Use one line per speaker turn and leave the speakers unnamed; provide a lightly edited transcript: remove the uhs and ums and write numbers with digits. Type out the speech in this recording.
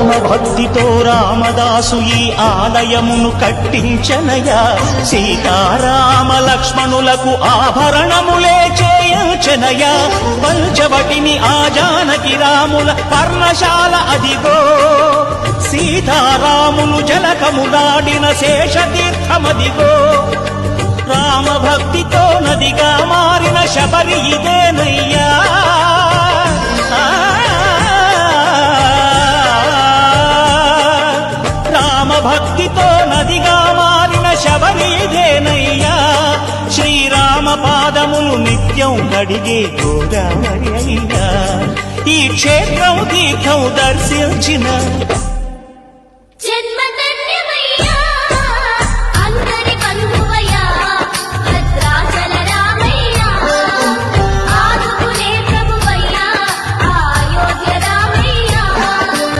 భక్తితో రామదాసు ఈ ఆలయమును కట్టించనయా. సీతారామ లక్ష్మణులకు ఆభరణములే చేయించనయా. పంచవటిని ఆ జానకి రాముల పర్ణశాల అదిగో. సీతారాములు జలకములాడిన శేషతీర్థమదిగో. రామ భక్తితో నదిగా మారిన శబరి ఇదేనయ్యా. రామ భక్తితో నదిగా మారిన శబరి ఇదేనయ్యా. శ్రీరామ పాదములు నిత్యం కడిగే గోదావరి అయ్యా. ఈ క్షేత్రం తీర్థం దర్శించిన